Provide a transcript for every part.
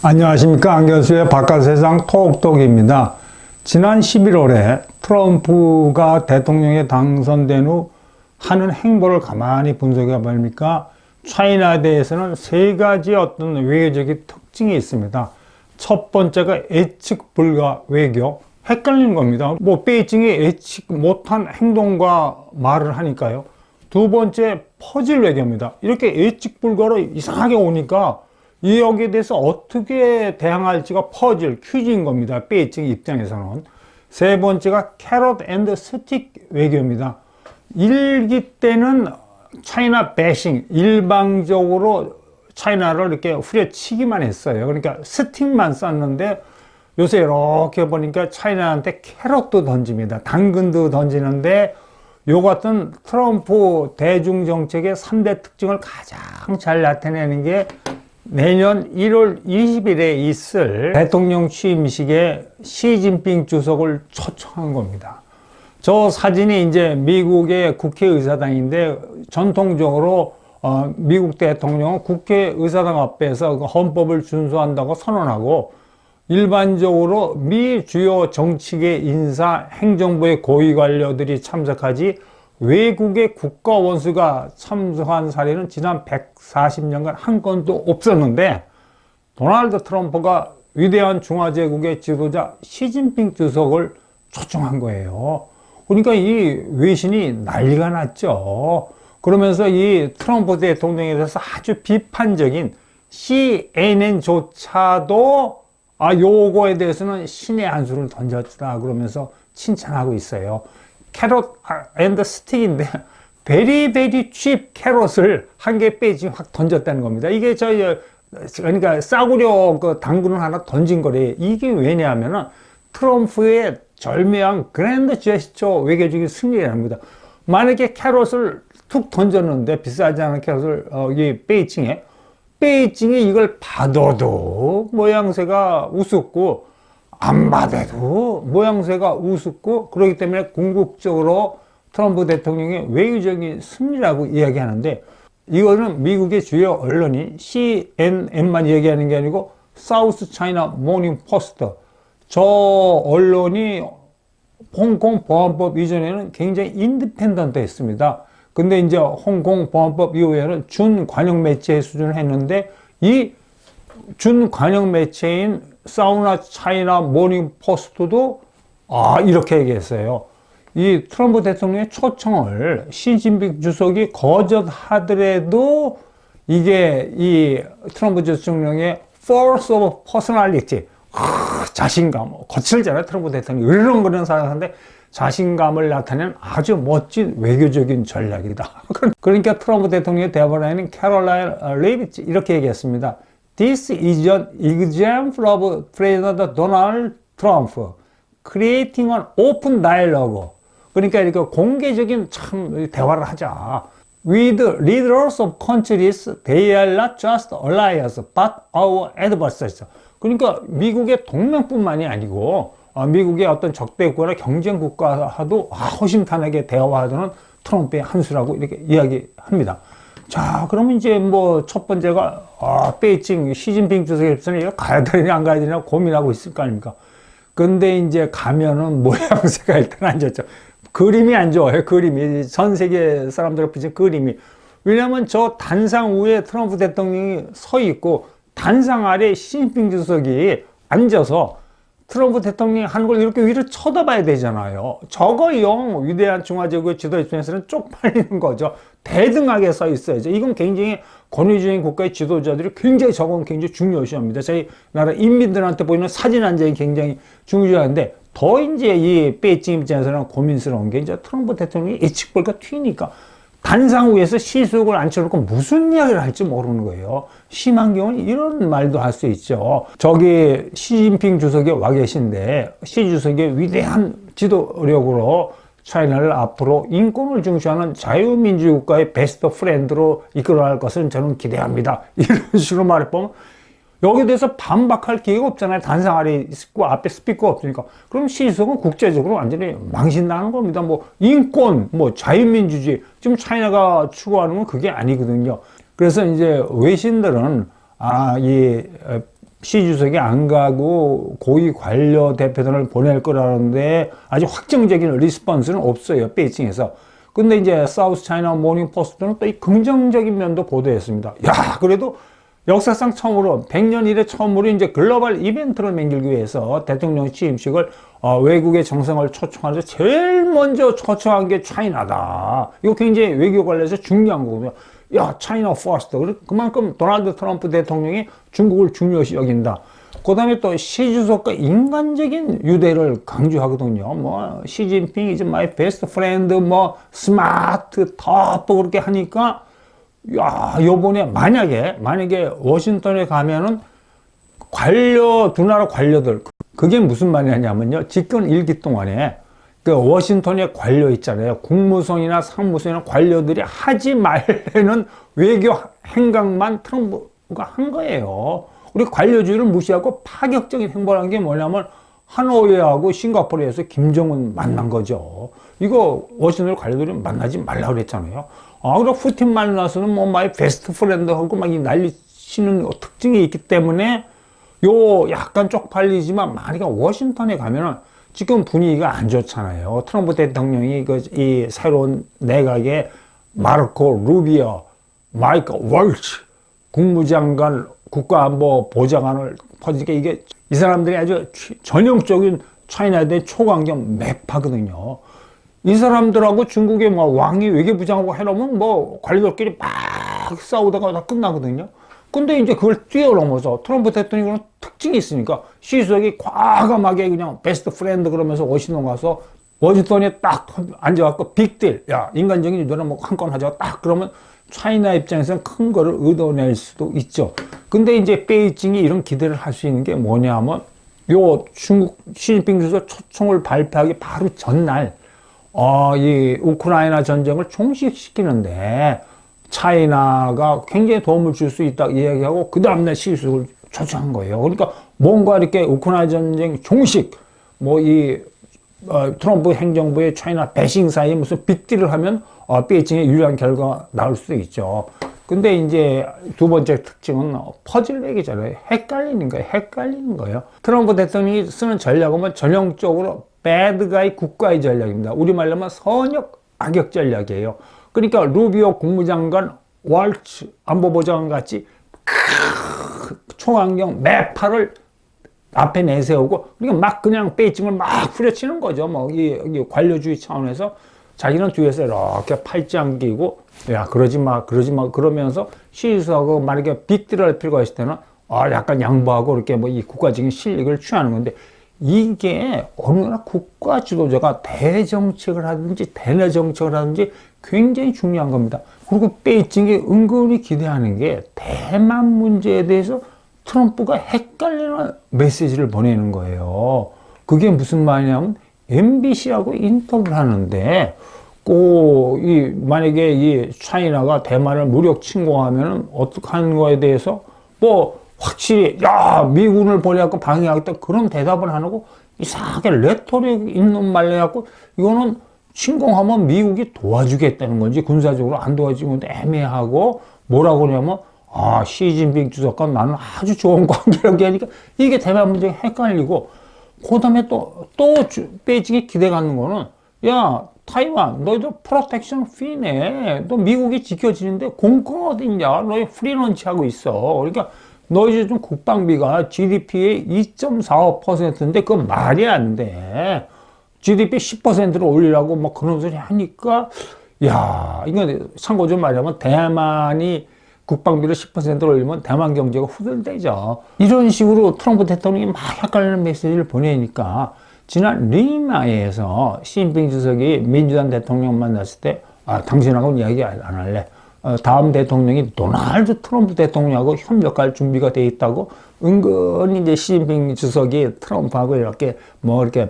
안녕하십니까. 안경수의 바깥세상 톡톡입니다. 지난 11월에 트럼프가 대통령에 당선된 후 하는 행보를 가만히 분석해 보니까 차이나에 대해서는 세 가지 어떤 외교적인 특징이 있습니다. 첫 번째가 예측 불가 외교. 헷갈리는 겁니다. 베이징이 예측 못한 행동과 말을 하니까요. 두 번째 퍼즐 외교입니다. 이렇게 예측 불가로 이상하게 오니까 여기에 대해서 어떻게 대항할지가 퍼즐, 퀴즈인 겁니다. 베이징 입장에서는. 세 번째가 캐럿 앤드 스틱 외교입니다. 1기 때는 차이나 배싱, 일방적으로 차이나를 이렇게 후려치기만 했어요. 그러니까 스틱만 썼는데 요새 이렇게 보니까 차이나한테 캐럿도 던집니다. 당근도 던지는데 요 같은 트럼프 대중정책의 3대 특징을 가장 잘 나타내는 게 내년 1월 20일에 있을 대통령 취임식에 시진핑 주석을 초청한 겁니다. 저 사진이 이제 미국의 국회의사당인데 전통적으로 미국 대통령은 국회의사당 앞에서 헌법을 준수한다고 선언하고 일반적으로 미 주요 정치계 인사, 행정부의 고위 관료들이 참석하지 외국의 국가 원수가 참석한 사례는 지난 140년간 한 건도 없었는데 도널드 트럼프가 위대한 중화제국의 지도자 시진핑 주석을 초청한 거예요. 그러니까 이 외신이 난리가 났죠. 그러면서 이 트럼프 대통령에 대해서 아주 비판적인 CNN조차도 요거에 대해서는 신의 한 수를 던졌다 그러면서 칭찬하고 있어요. 캐럿 앤드 스틱인데 베리 칩 캐럿을 한 개 빼지 확 던졌다는 겁니다. 이게 그러니까 싸구려 당근을 하나 던진 거래요. 이게 왜냐하면은 트럼프의 절묘한 그랜드 제스처 외교적인 승리랍니다. 만약에 캐럿을 툭 던졌는데 비싸지 않은 캐럿을 이 베이징이 이걸 받아도 모양새가 우습고 안 받아도 모양새가 우습고 그렇기 때문에 궁극적으로 트럼프 대통령의 외교적인 승리라고 이야기하는데 이거는 미국의 주요 언론인 CNN만 얘기하는 게 아니고 사우스 차이나 모닝 포스트 저 언론이 홍콩 보안법 이전에는 굉장히 인디펜던트 했습니다. 근데 이제 홍콩 보안법 이후에는 준관영 매체 수준을 했는데 이 준관영 매체인 사우나 차이나 모닝 포스트도 이렇게 얘기했어요. 이 트럼프 대통령의 초청을 시진핑 주석이 거절하더라도 이게 이 트럼프 대통령의 force of personality 자신감 거칠잖아요. 트럼프 대통령이 으르렁거리는 사람인데 자신감을 나타내는 아주 멋진 외교적인 전략이다. 그러니까 트럼프 대통령의 대변인인 캐롤라인 레이비치 이렇게 얘기했습니다. This is an example of President Donald Trump creating an open dialogue. 그러니까 이렇게 공개적인 참 대화를 하자. With leaders of countries, they are not just allies, but our adversaries. 그러니까 미국의 동맹뿐만이 아니고 미국의 어떤 적대국가나 경쟁국가와도 허심탄회하게 대화하는 트럼프의 한 수라고 이렇게 이야기합니다. 자, 그러면 이제 첫 번째가 베이징 시진핑 주석의 입선에 가야 되느냐 안 가야 되느냐 고민하고 있을 거 아닙니까? 근데 이제 가면은 모양새가 일단 안 좋죠. 그림이 안 좋아요. 그림이 전 세계 사람들을 붙인 그림이. 왜냐하면 저 단상 위에 트럼프 대통령이 서 있고 단상 아래 시진핑 주석이 앉아서 트럼프 대통령이 하는 걸 이렇게 위로 쳐다봐야 되잖아요. 저거 영 위대한 중화제국의 지도 입장에서는 쪽팔리는 거죠. 대등하게 서 있어야죠. 이건 굉장히 권위주의 국가의 지도자들이 저건 굉장히 중요시합니다. 저희 나라 인민들한테 보이는 사진 한 장이 굉장히 중요한데 더 이제 이 베이징 입장에서는 고민스러운 게 이제 트럼프 대통령이 예측불가 튀니까 단상 위에서 시속을 앉혀놓고 무슨 이야기를 할지 모르는 거예요. 심한 경우는 이런 말도 할 수 있죠. 저기 시진핑 주석이 와 계신데 시 주석의 위대한 지도력으로 차이나를 앞으로 인권을 중시하는 자유민주국가의 베스트 프렌드로 이끌어갈 것은 저는 기대합니다. 이런 식으로 말해보면 여기에 대해서 반박할 기회가 없잖아요. 단상 아래 있고 앞에 스피커가 없으니까. 그럼 시석은 국제적으로 완전히 망신나는 겁니다. 인권, 자유민주주의. 지금 차이나가 추구하는 건 그게 아니거든요. 그래서 이제 외신들은, 이 시 주석이 안 가고 고위 관료 대표단을 보낼 거라는데 아직 확정적인 리스폰스는 없어요, 베이징에서. 근데 이제 사우스 차이나 모닝 포스트는 또 이 긍정적인 면도 보도했습니다. 야, 그래도 역사상 처음으로 100년 이래 처음으로 이제 글로벌 이벤트를 만들기 위해서 대통령 취임식을 외국의 정상을 초청하면서 제일 먼저 초청한 게 차이나다. 이거 굉장히 외교 관련해서 중요한 거거든요. 야, 차이나 퍼스트. 그만큼 도널드 트럼프 대통령이 중국을 중요시 여긴다. 그 다음에 또 시주석과 인간적인 유대를 강조하거든요. 뭐, 시진핑 is my best friend, 뭐, 스마트, 터프 그렇게 하니까, 야, 요번에 만약에 워싱턴에 가면은 두 나라 관료들, 그게 무슨 말이냐면요. 집권 1기 동안에 그 워싱턴의 관료 있잖아요. 국무성이나 상무성이나 관료들이 하지 말라는 외교 행각만 트럼프가 한 거예요. 우리 관료주의를 무시하고 파격적인 행보를 한 게 뭐냐면 하노이하고 싱가포르에서 김정은 만난 거죠. 이거 워싱턴 관료들이 만나지 말라고 그랬잖아요. 그리고 푸틴 만나서는 뭐 마이 베스트 프렌드하고 막 난리치는 특징이 있기 때문에 요 약간 쪽팔리지만 만약에 워싱턴에 가면은 지금 분위기가 안 좋잖아요. 트럼프 대통령이 이 새로운 내각에 마르코 루비오, 마이크 월츠 국무장관 국가안보보좌관을 퍼지니까 이게 이 사람들이 아주 전형적인 차이나에 대한 초강경 매파거든요. 이 사람들하고 중국의 뭐 왕이 외교부장하고 해놓으면 뭐 관료들끼리 막 싸우다가 다 끝나거든요. 근데 이제 그걸 뛰어넘어서 트럼프 대통령은 특징이 있으니까 시주석이 과감하게 그냥 베스트 프렌드 그러면서 워싱턴 가서 워싱턴에 딱 앉아갖고 빅딜, 야, 인간적인 유도는 뭐 한 건 하자 딱 그러면 차이나 입장에서는 큰 거를 얻어낼 수도 있죠. 근데 이제 베이징이 이런 기대를 할 수 있는 게 뭐냐면 요 중국 시진핑 주석 초청을 발표하기 바로 전날 이 우크라이나 전쟁을 종식시키는데 차이나가 굉장히 도움을 줄 수 있다 이야기하고 그 다음날 시주석을 초청한 거예요. 그러니까 뭔가 이렇게 우크라이나 전쟁 종식 트럼프 행정부의 차이나 배싱 사이에 무슨 빅딜을 하면 베이징에 유리한 결과가 나올 수도 있죠. 근데 이제 두 번째 특징은 퍼즐맥이잖아요. 헷갈리는 거예요. 트럼프 대통령이 쓰는 전략은 전형적으로 배드가이 국가의 전략입니다. 우리말로 하면 선역 악역 전략이에요. 그러니까 루비오 국무장관, 월츠 안보보좌관 같이 총안경 매파를 앞에 내세우고 그러니까 막 그냥 베이징을 막 후려치는 거죠. 뭐 이 관료주의 차원에서 자기는 뒤에서 이렇게 팔짱 끼고 야 그러지 마 그러면서 시주석하고 만약에 빅딜을 할 필요가 있을 때는 약간 양보하고 이렇게 뭐 이 국가적인 실력을 취하는 건데 이게 어느 나라 국가 지도자가 대정책을 하든지 대내 정책을 하든지 굉장히 중요한 겁니다. 그리고 베이징이 은근히 기대하는 게 대만 문제에 대해서 트럼프가 헷갈리는 메시지를 보내는 거예요. 그게 무슨 말이냐면 MBC하고 인터뷰를 하는데 만약에 이 차이나가 대만을 무력 침공하면 어떻게 하는 거에 대해서 뭐 확실히 미군을 보내갖고 방해하겠다 그런 대답을 안 하고 이상하게 레토릭 있는 말 해갖고 이거는 침공하면 미국이 도와주겠다는 건지 군사적으로 안 도와주는 건데 애매하고 뭐라고 그러냐면 시진핑 주석과 나는 아주 좋은 관계라고 하니까 이게 대만 문제가 헷갈리고 그 다음에 또 베이징이 기대 갖는 거는 야 타이완 너희들 프로텍션 피네 너 미국이 지켜지는데 공권 어딨냐 너희 프리런치 하고 있어 그러니까 너희 지금 국방비가 GDP의 2.45%인데 그건 말이 안 돼. GDP 10%를 올리라고 뭐 그런 소리 하니까 이거 참고로 말하면 대만이 국방비를 10% 올리면 대만 경제가 후들대죠. 이런 식으로 트럼프 대통령이 막 헷갈리는 메시지를 보내니까 지난 리마에서 시진핑 주석이 민주당 대통령 만났을 때 당신하고는 이야기 안 할래. 다음 대통령이 도널드 트럼프 대통령하고 협력할 준비가 돼 있다고 은근히 이제 시진핑 주석이 트럼프하고 이렇게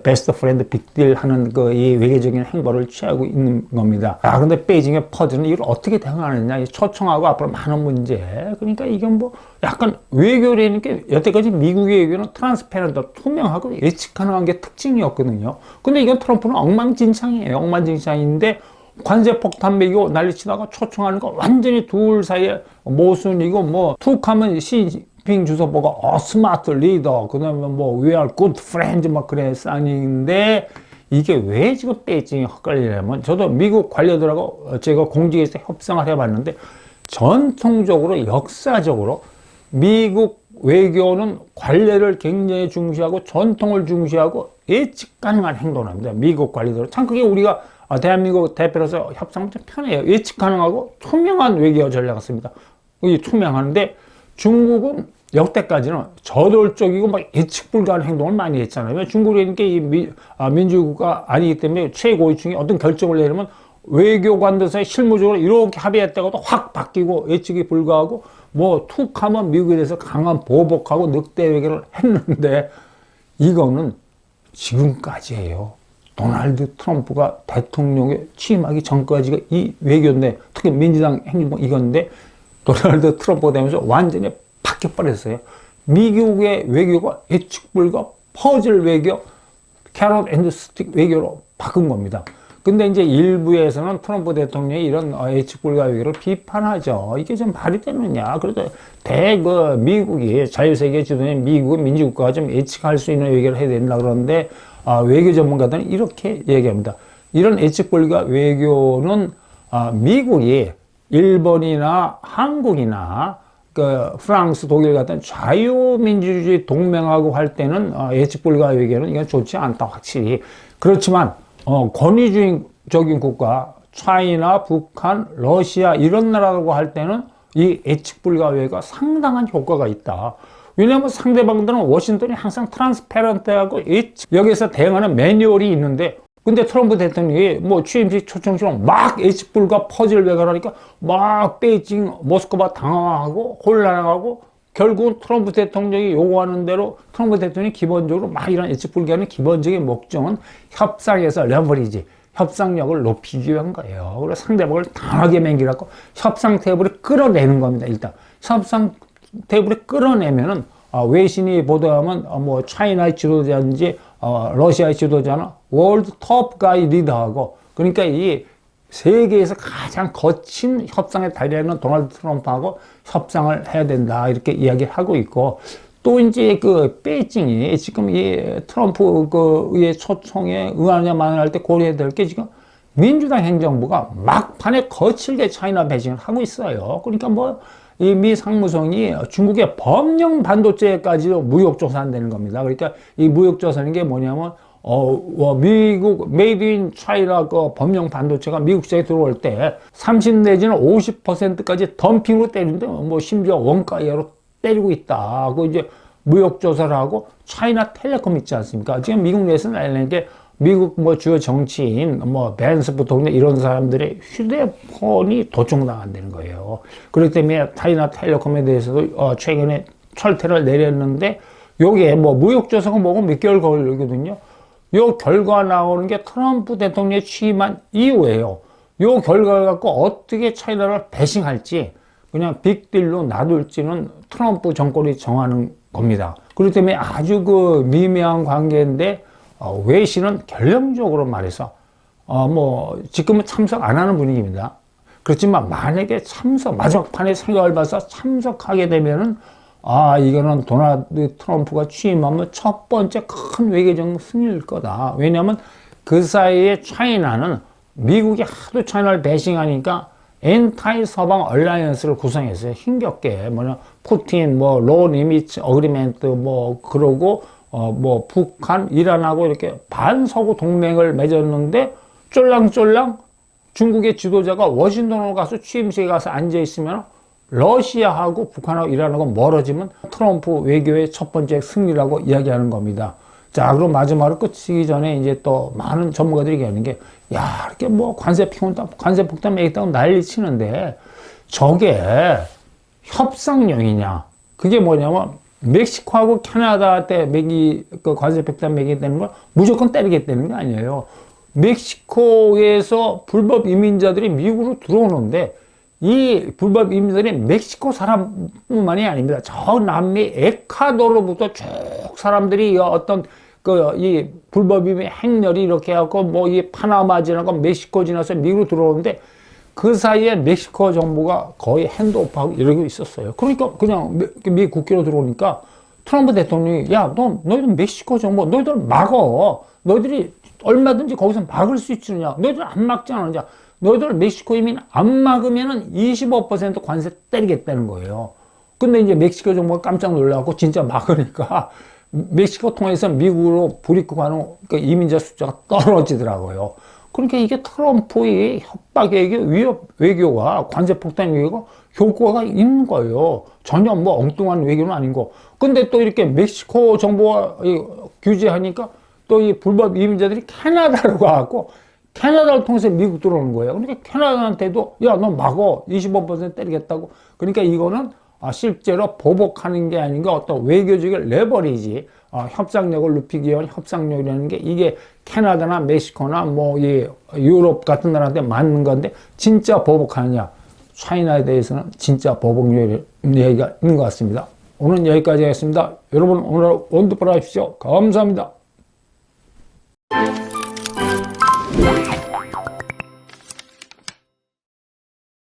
베스트 프렌드 빅딜 하는 이 외교적인 행보를 취하고 있는 겁니다. 근데 베이징의 퍼즐은 이걸 어떻게 대응하느냐, 초청하고 앞으로 많은 문제. 그러니까 이건 뭐 약간 외교라는 게 여태까지 미국의 외교는 트랜스페런트, 투명하고 예측 가능한 게 특징이었거든요. 근데 이건 트럼프는 엉망진창이에요. 엉망진창인데 관세 폭탄 매기고 난리치다가 초청하는 거 완전히 둘 사이에 모순이고 툭 하면 시진핑 주석보고 스마트 리더, 그 다음에 뭐 we are good friends 막 그래 쌍인데 이게 왜 지금 베이징이 헛갈리냐면 저도 미국 관료들하고 제가 공직에서 협상을 해봤는데 전통적으로 역사적으로 미국 외교는 관례를 굉장히 중시하고 전통을 중시하고 예측 가능한 행동을 합니다. 미국 관리들은 참 그게 우리가 대한민국 대표로서 협상은 좀 편해요. 예측 가능하고 투명한 외교 전략을 씁니다. 이게 투명한데 중국은 역대까지는 저돌적이고 막 예측 불가한 행동을 많이 했잖아요. 중국이 이 민주국가 아니기 때문에 최고위층이 어떤 결정을 내리면 외교관들 사이 실무적으로 이렇게 합의했다가도 확 바뀌고 예측이 불가하고 뭐 툭 하면 미국에 대해서 강한 보복하고 늑대 외교를 했는데 이거는 지금까지예요. 도널드 트럼프가 대통령에 취임하기 전까지가 이 외교인데 특히 민주당 행정부 이건데 도널드 트럼프가 되면서 완전히 바뀌어버렸어요. 미국의 외교가 예측 불가 퍼즐 외교, 캐럿 앤드 스틱 외교로 바꾼 겁니다. 근데 이제 일부에서는 트럼프 대통령이 이런 예측 불가 외교를 비판하죠. 이게 좀 말이 되느냐. 그래도 미국이 자유세계 지도인 미국의 민주국가가 좀 예측할 수 있는 외교를 해야 된다 그러는데 외교 전문가들은 이렇게 얘기합니다. 이런 예측 불가 외교는 미국이 일본이나 한국이나 프랑스, 독일 같은 자유민주주의 동맹하고 할 때는 예측 불가 외교는 이건 좋지 않다 확실히. 그렇지만 권위주의적인 국가, 차이나, 북한, 러시아 이런 나라라고 할 때는 이 예측 불가 외교가 상당한 효과가 있다. 왜냐하면 상대방들은 워싱턴이 항상 트랜스페런트하고 여기서 대응하는 매뉴얼이 있는데 근데 트럼프 대통령이 뭐 취임식 초청식으로 막 예측 불가 퍼즐 외교를 하니까 막 베이징, 모스크바 당황하고 혼란하고 결국은 트럼프 대통령이 요구하는 대로 트럼프 대통령이 기본적으로 막 이런 예측 불가의 기본적인 목적은 협상에서 레버리지, 협상력을 높이기 위한 거예요. 그래서 상대방을 강하게 맹기라고 협상 테이블에 끌어내는 겁니다. 일단 협상 테이블에 끌어내면은 외신이 보도하면 뭐 차이나의 지도자인지 러시아의 지도자는 월드 톱 가이 리더하고 그러니까 이 세계에서 가장 거친 협상에 달려있는 도널드 트럼프하고 협상을 해야 된다 이렇게 이야기하고 있고 또 이제 베이징이 지금 이 트럼프의 초청에 응하느냐 마느냐 할 때 고려해야 될 게 지금 민주당 행정부가 막판에 거칠게 차이나 배신을 하고 있어요. 그러니까 뭐 이 미 상무성이 중국의 범용 반도체까지도 무역 조사한다는 겁니다. 그러니까 이 무역 조사하는 게 뭐냐면 미국 메이드 인 차이나 범용 반도체가 미국 시장에 들어올 때 30 내지는 50%까지 덤핑으로 때리는데 뭐 심지어 원가 이하로 때리고 있다. 그 이제 무역 조사를 하고 차이나 텔레콤 있지 않습니까? 지금 미국 내에서는 알려낸 게 미국 뭐 주요 정치인 뭐 벤스 부통령 이런 사람들의 휴대폰이 도청당한다는 거예요. 그렇기 때문에 차이나 텔레콤에 대해서도 최근에 철퇴를 내렸는데 요게 뭐 무역 조사가 뭐고 몇 개월 걸리거든요. 요 결과 나오는 게 트럼프 대통령이 취임한 이후에요. 요 결과를 갖고 어떻게 차이나를 배신할지 그냥 빅딜로 놔둘지는 트럼프 정권이 정하는 겁니다. 그렇기 때문에 아주 미묘한 관계인데 외신은 결론적으로 말해서 뭐 지금은 참석 안 하는 분위기입니다. 그렇지만 만약에 마지막 판에 생각을 봐서 참석하게 되면은 이거는 도널드 트럼프가 취임하면 첫 번째 큰 외교적 승리일 거다. 왜냐하면 그 사이에 차이나는 미국이 하도 차이나를 배신하니까 엔타이 서방 얼라이언스를 구성했어요. 힘겹게 푸틴 로 리미트 어그리멘트 그러고 뭐 북한 이란하고 이렇게 반서구 동맹을 맺었는데 쫄랑쫄랑 중국의 지도자가 워싱턴으로 가서 취임식에 가서 앉아 있으면 러시아하고 북한하고 이란하고 멀어지면 트럼프 외교의 첫 번째 승리라고 이야기하는 겁니다. 자, 그럼 마지막으로 끝이기 전에 이제 또 많은 전문가들이 얘기하는 게, 야, 이렇게 뭐 관세 폭탄 매겠다고 난리 치는데, 저게 협상용이냐? 그게 뭐냐면, 멕시코하고 캐나다 때 관세 폭탄 매겠다는 걸 무조건 때리겠다는 게 아니에요. 멕시코에서 불법 이민자들이 미국으로 들어오는데, 이 불법 이민자들이 멕시코 사람뿐만이 아닙니다. 저 남미 에콰도르부터 쭉 사람들이 어떤 이 불법 이민 행렬이 이렇게 하고 이 파나마 지나고 멕시코 지나서 미국으로 들어오는데 그 사이에 멕시코 정부가 거의 핸드오프하고 이러고 있었어요. 그러니까 그냥 미 국기로 들어오니까 트럼프 대통령이 야, 너희들 멕시코 정부 너희들 막어. 너희들이 얼마든지 거기서 막을 수 있느냐. 너희들 안 막지 않느냐. 너희들 멕시코 이민 안 막으면은 25% 관세 때리겠다는 거예요. 근데 이제 멕시코 정부가 깜짝 놀라고 진짜 막으니까 멕시코 통해서 미국으로 불입국하는 그 이민자 숫자가 떨어지더라고요. 그러니까 이게 트럼프의 협박 외교가 관세 폭탄 외교가 효과가 있는 거예요. 전혀 뭐 엉뚱한 외교는 아닌 거. 근데 또 이렇게 멕시코 정부가 규제하니까 또 이 불법 이민자들이 캐나다로 가고 캐나다를 통해서 미국 들어오는 거예요. 그러니까 캐나다한테도 야, 너 막어. 25% 때리겠다고. 그러니까 이거는 실제로 보복하는 게 아닌가 어떤 외교적인 레버리지, 협상력을 높이기 위한 협상력이라는 게 이게 캐나다나 멕시코나 뭐 이 유럽 같은 나라한테 맞는 건데 진짜 보복하느냐. 차이나에 대해서는 진짜 보복 얘기가 있는 것 같습니다. 오늘은 여기까지 하겠습니다. 여러분 오늘 원더풀 하십시오. 감사합니다.